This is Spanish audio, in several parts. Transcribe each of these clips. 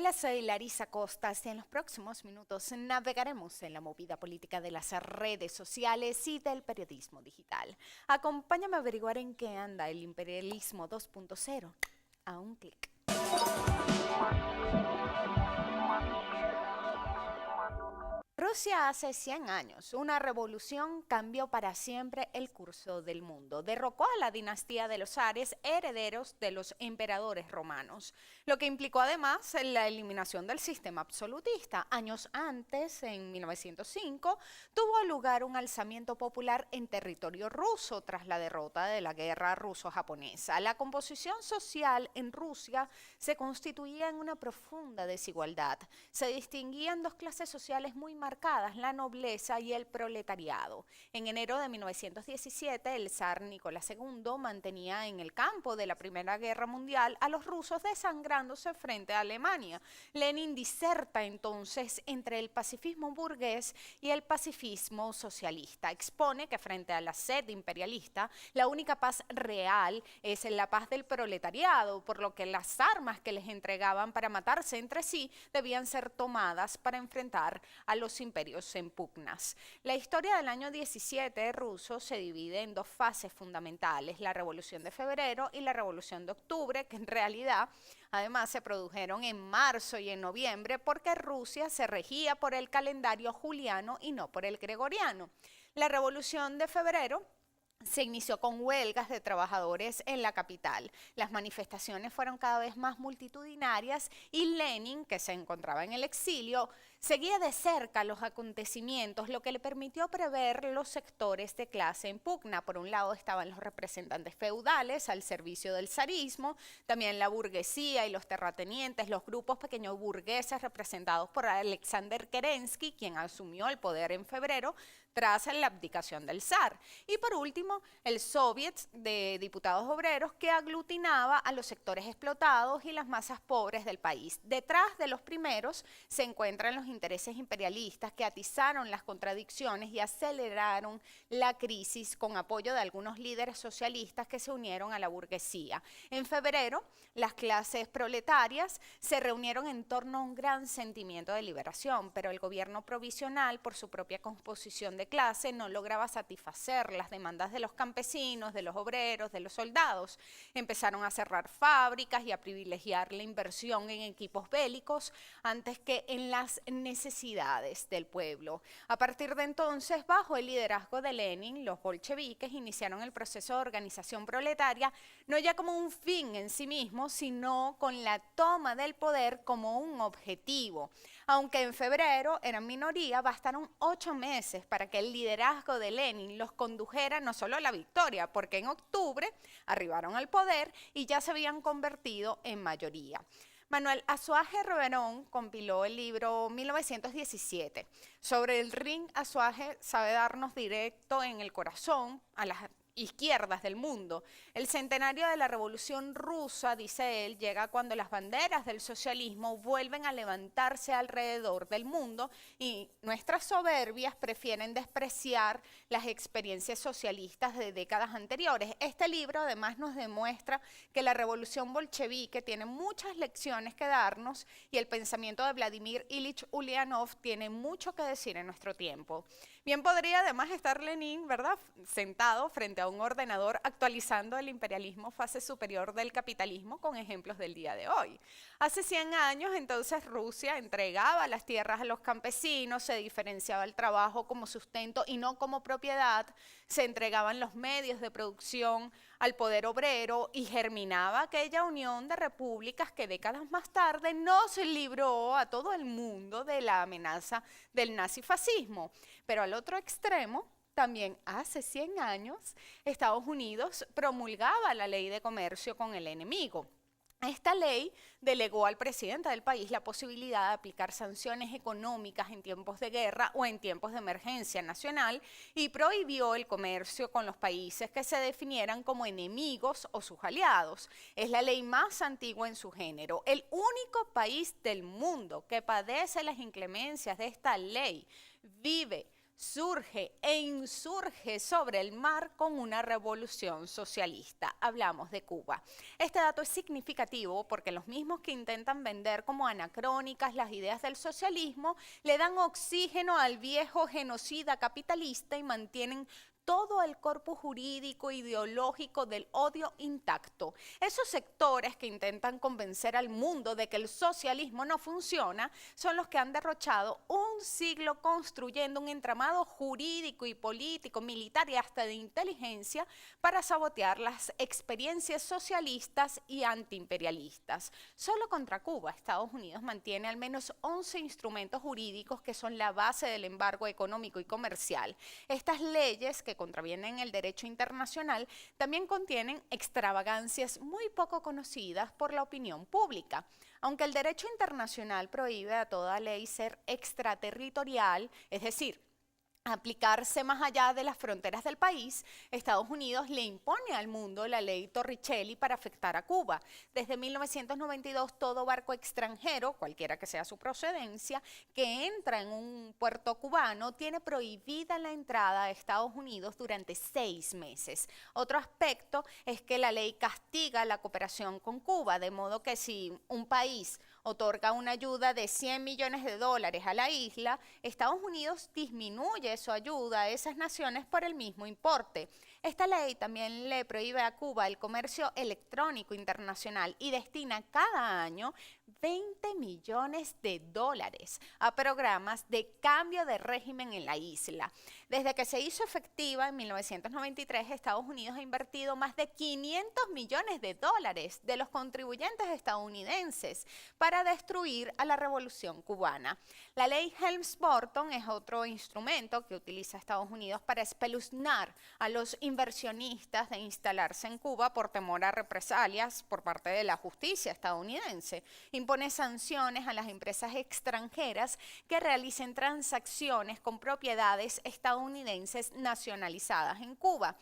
Hola, soy Larisa Costas y en los próximos minutos navegaremos en la movida política de las redes sociales y del periodismo digital. Acompáñame a averiguar en qué anda el imperialismo 2.0 a un clic. Rusia hace 100 años, una revolución cambió para siempre el curso del mundo. Derrocó a la dinastía de los zares, herederos de los emperadores romanos, lo que implicó además la eliminación del sistema absolutista. Años antes, en 1905, tuvo lugar un alzamiento popular en territorio ruso tras la derrota de la guerra ruso-japonesa. La composición social en Rusia se constituía en una profunda desigualdad. Se distinguían dos clases sociales muy marcadas, la nobleza y el proletariado. En enero de 1917, el zar Nicolás II mantenía en el campo de la Primera Guerra Mundial a los rusos desangrándose frente a Alemania. Lenin diserta entonces entre el pacifismo burgués y el pacifismo socialista. Expone que frente a la sed imperialista, la única paz real es la paz del proletariado, por lo que las armas que les entregaban para matarse entre sí debían ser tomadas para enfrentar a los imperios en pugnas. La historia del año 17 ruso se divide en dos fases fundamentales, la Revolución de Febrero y la Revolución de Octubre, que en realidad además se produjeron en marzo y en noviembre porque Rusia se regía por el calendario juliano y no por el gregoriano. La Revolución de Febrero se inició con huelgas de trabajadores en la capital. Las manifestaciones fueron cada vez más multitudinarias y Lenin, que se encontraba en el exilio, seguía de cerca los acontecimientos, lo que le permitió prever los sectores de clase en pugna. Por un lado estaban los representantes feudales al servicio del zarismo, también la burguesía y los terratenientes, los grupos pequeños burgueses representados por Alexander Kerensky, quien asumió el poder en febrero tras la abdicación del zar. Y por último, el Soviet de Diputados Obreros, que aglutinaba a los sectores explotados y las masas pobres del país. Detrás de los primeros se encuentran los intereses imperialistas que atizaron las contradicciones y aceleraron la crisis con apoyo de algunos líderes socialistas que se unieron a la burguesía. En febrero, las clases proletarias se reunieron en torno a un gran sentimiento de liberación, pero el gobierno provisional, por su propia composición de clase, no lograba satisfacer las demandas de los campesinos, de los obreros, de los soldados. Empezaron a cerrar fábricas y a privilegiar la inversión en equipos bélicos antes que en las necesidades del pueblo. A partir de entonces, bajo el liderazgo de Lenin, los bolcheviques iniciaron el proceso de organización proletaria, no ya como un fin en sí mismo, sino con la toma del poder como un objetivo. Aunque en febrero eran minoría, bastaron 8 meses para que el liderazgo de Lenin los condujera no solo a la victoria, porque en octubre arribaron al poder y ya se habían convertido en mayoría. Manuel Azuaje Reverón compiló el libro 1917. Sobre el ring, Azuaje sabe darnos directo en el corazón a las izquierdas del mundo. El centenario de la Revolución Rusa, dice él, llega cuando las banderas del socialismo vuelven a levantarse alrededor del mundo y nuestras soberbias prefieren despreciar las experiencias socialistas de décadas anteriores. Este libro además nos demuestra que la revolución bolchevique tiene muchas lecciones que darnos y el pensamiento de Vladimir Ilich Ulyanov tiene mucho que decir en nuestro tiempo. Bien podría además estar Lenin, ¿verdad?, sentado frente a un ordenador actualizando el imperialismo fase superior del capitalismo con ejemplos del día de hoy. Hace 100 años entonces Rusia entregaba las tierras a los campesinos, se diferenciaba el trabajo como sustento y no como propiedad, se entregaban los medios de producción al poder obrero y germinaba aquella unión de repúblicas que décadas más tarde nos libró a todo el mundo de la amenaza del nazifascismo. Pero al otro extremo, también hace 100 años, Estados Unidos promulgaba la ley de comercio con el enemigo. Esta ley delegó al presidente del país la posibilidad de aplicar sanciones económicas en tiempos de guerra o en tiempos de emergencia nacional y prohibió el comercio con los países que se definieran como enemigos o sus aliados. Es la ley más antigua en su género. El único país del mundo que padece las inclemencias de esta ley vive surge e insurge sobre el mar con una revolución socialista. Hablamos de Cuba. Este dato es significativo porque los mismos que intentan vender como anacrónicas las ideas del socialismo le dan oxígeno al viejo genocida capitalista y mantienen todo el corpus jurídico ideológico del odio intacto. Esos sectores que intentan convencer al mundo de que el socialismo no funciona son los que han derrochado un siglo construyendo un entramado jurídico y político, militar y hasta de inteligencia para sabotear las experiencias socialistas y antiimperialistas. Solo contra Cuba, Estados Unidos mantiene al menos 11 instrumentos jurídicos que son la base del embargo económico y comercial. Estas leyes que contravienen el derecho internacional también contienen extravagancias muy poco conocidas por la opinión pública. Aunque el derecho internacional prohíbe a toda ley ser extraterritorial, es decir, aplicarse más allá de las fronteras del país, Estados Unidos le impone al mundo la ley Torricelli para afectar a Cuba. Desde 1992, todo barco extranjero, cualquiera que sea su procedencia, que entra en un puerto cubano, tiene prohibida la entrada a Estados Unidos durante 6 meses. Otro aspecto es que la ley castiga la cooperación con Cuba, de modo que si un país otorga una ayuda de $100 millones a la isla, Estados Unidos disminuye su ayuda a esas naciones por el mismo importe. Esta ley también le prohíbe a Cuba el comercio electrónico internacional y destina cada año $20 millones a programas de cambio de régimen en la isla. Desde que se hizo efectiva en 1993, Estados Unidos ha invertido más de $500 millones de los contribuyentes estadounidenses para destruir a la revolución cubana. La ley Helms-Burton es otro instrumento que utiliza Estados Unidos para espeluznar a los inversionistas de instalarse en Cuba por temor a represalias por parte de la justicia estadounidense. Impone sanciones a las empresas extranjeras que realicen transacciones con propiedades estadounidenses nacionalizadas en Cuba.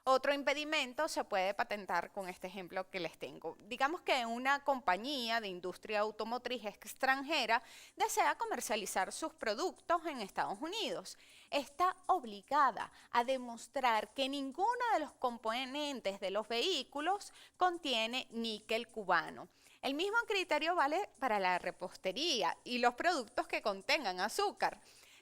Otro impedimento se puede patentar con este ejemplo que les tengo. Digamos que una compañía de industria automotriz extranjera desea comercializar sus productos en Estados Unidos. Está obligada a demostrar que ninguno de los componentes de los vehículos contiene níquel cubano. El mismo criterio vale para la repostería y los productos que contengan azúcar.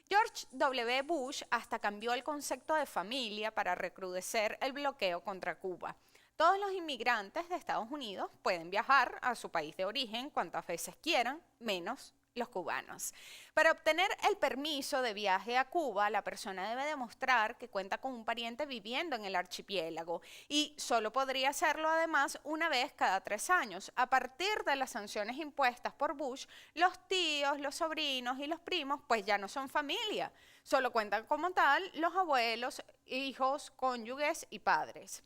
George W. Bush hasta cambió el concepto de familia para recrudecer el bloqueo contra Cuba. Todos los inmigrantes de Estados Unidos pueden viajar a su país de origen cuantas veces quieran, menos los cubanos. Para obtener el permiso de viaje a Cuba, la persona debe demostrar que cuenta con un pariente viviendo en el archipiélago y solo podría hacerlo además una vez cada 3 años. A partir de las sanciones impuestas por Bush, los tíos, los sobrinos y los primos pues ya no son familia, solo cuentan como tal los abuelos, hijos, cónyuges y padres.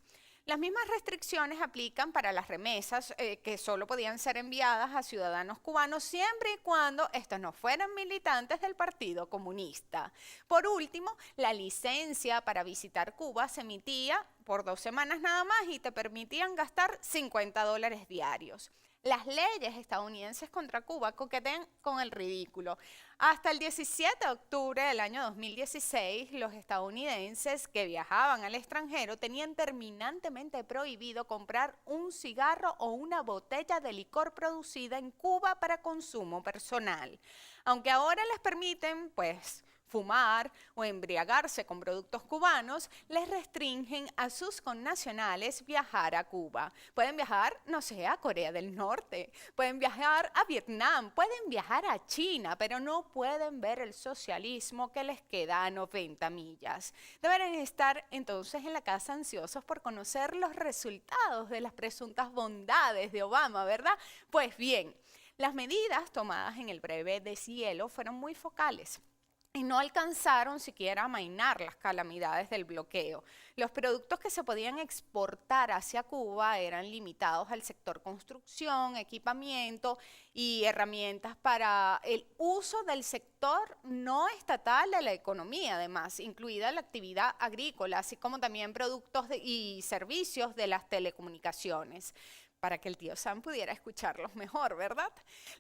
Las mismas restricciones aplican para las remesas que solo podían ser enviadas a ciudadanos cubanos siempre y cuando estos no fueran militantes del Partido Comunista. Por último, la licencia para visitar Cuba se emitía por 2 semanas nada más y te permitían gastar $50 diarios. Las leyes estadounidenses contra Cuba coquetean con el ridículo. Hasta el 17 de octubre del año 2016, los estadounidenses que viajaban al extranjero tenían terminantemente prohibido comprar un cigarro o una botella de licor producida en Cuba para consumo personal. Aunque ahora les permiten, pues, fumar o embriagarse con productos cubanos, les restringen a sus connacionales viajar a Cuba. Pueden viajar, no sé, a Corea del Norte, pueden viajar a Vietnam, pueden viajar a China, pero no pueden ver el socialismo que les queda a 90 millas. Deben estar entonces en la casa ansiosos por conocer los resultados de las presuntas bondades de Obama, ¿verdad? Pues bien, las medidas tomadas en el breve deshielo fueron muy focales y no alcanzaron siquiera a amainar las calamidades del bloqueo. Los productos que se podían exportar hacia Cuba eran limitados al sector construcción, equipamiento y herramientas para el uso del sector no estatal de la economía, además, incluida la actividad agrícola, así como también productos y servicios de las telecomunicaciones. para que el tío Sam pudiera escucharlos mejor, ¿verdad?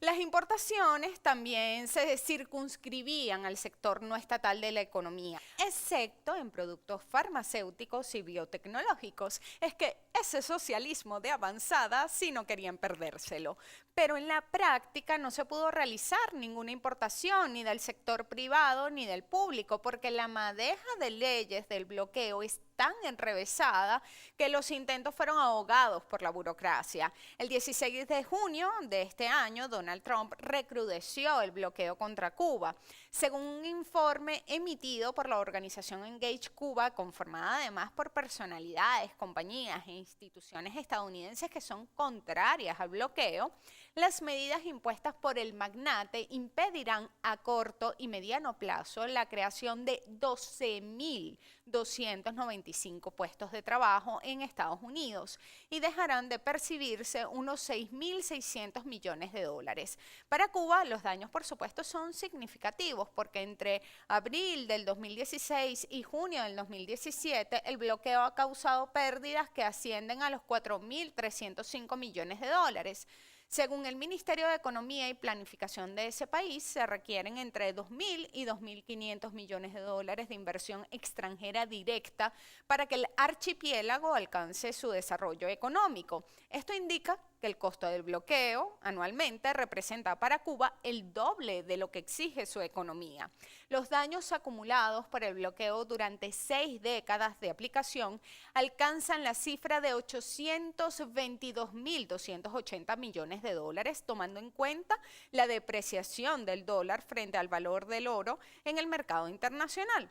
Las importaciones también se circunscribían al sector no estatal de la economía, excepto en productos farmacéuticos y biotecnológicos. Es que ese socialismo de avanzada sí no querían perdérselo. Pero en la práctica no se pudo realizar ninguna importación ni del sector privado ni del público, porque la madeja de leyes del bloqueo es tan enrevesada que los intentos fueron ahogados por la burocracia. El 16 de junio de este año, Donald Trump recrudeció el bloqueo contra Cuba. Según un informe emitido por la organización Engage Cuba, conformada además por personalidades, compañías e instituciones estadounidenses que son contrarias al bloqueo, las medidas impuestas por el magnate impedirán a corto y mediano plazo la creación de 12.295 puestos de trabajo en Estados Unidos y dejarán de percibirse unos 6.600 millones de dólares. Para Cuba, los daños, por supuesto, son significativos porque entre abril del 2016 y junio del 2017 el bloqueo ha causado pérdidas que ascienden a los 4.305 millones de dólares. Según el Ministerio de Economía y Planificación de ese país, se requieren entre 2.000 y 2.500 millones de dólares de inversión extranjera directa para que el archipiélago alcance su desarrollo económico. Esto indica que el costo del bloqueo anualmente representa para Cuba el doble de lo que exige su economía. Los daños acumulados por el bloqueo durante 6 décadas de aplicación alcanzan la cifra de 822.280 millones de dólares, tomando en cuenta la depreciación del dólar frente al valor del oro en el mercado internacional.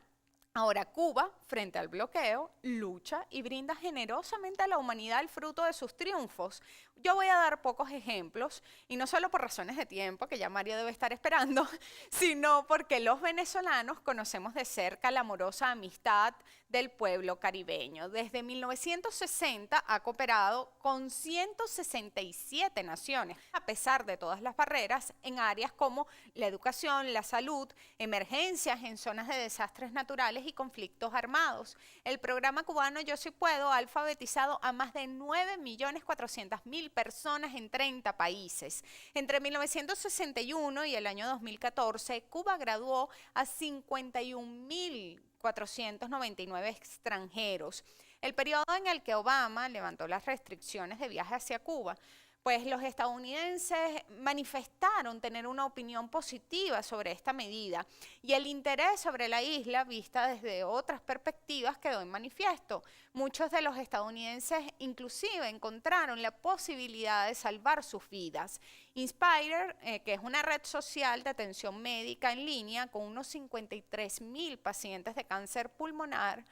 Ahora Cuba, frente al bloqueo, lucha y brinda generosamente a la humanidad el fruto de sus triunfos. Yo voy a dar pocos ejemplos, y no solo por razones de tiempo, que ya Mario debe estar esperando, sino porque los venezolanos conocemos de cerca la amorosa amistad del pueblo caribeño. Desde 1960 ha cooperado con 167 naciones, a pesar de todas las barreras, en áreas como la educación, la salud, emergencias en zonas de desastres naturales y conflictos armados. El programa cubano Yo Sí Puedo ha alfabetizado a más de 9.400.000 personas en 30 países. Entre 1961 y el año 2014, Cuba graduó a 51.499 extranjeros. El periodo en el que Obama levantó las restricciones de viaje hacia Cuba, pues los estadounidenses manifestaron tener una opinión positiva sobre esta medida y el interés sobre la isla vista desde otras perspectivas quedó en manifiesto. Muchos de los estadounidenses inclusive encontraron la posibilidad de salvar sus vidas. Inspire, que es una red social de atención médica en línea con unos 53.000 pacientes de cáncer pulmonar,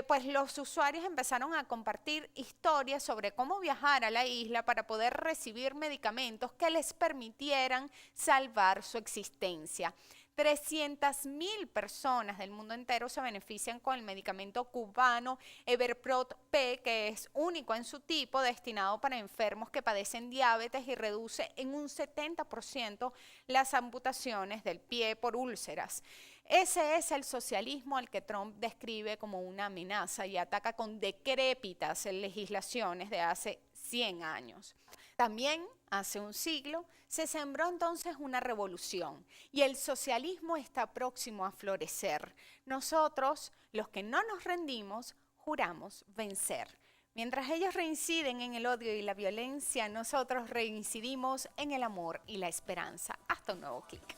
pues los usuarios empezaron a compartir historias sobre cómo viajar a la isla para poder recibir medicamentos que les permitieran salvar su existencia. 300.000 personas del mundo entero se benefician con el medicamento cubano Everprot P, que es único en su tipo, destinado para enfermos que padecen diabetes y reduce en un 70% las amputaciones del pie por úlceras. Ese es el socialismo al que Trump describe como una amenaza y ataca con decrépitas legislaciones de hace 100 años. También, hace un siglo, se sembró entonces una revolución y el socialismo está próximo a florecer. Nosotros, los que no nos rendimos, juramos vencer. Mientras ellos reinciden en el odio y la violencia, nosotros reincidimos en el amor y la esperanza. Hasta un nuevo clic.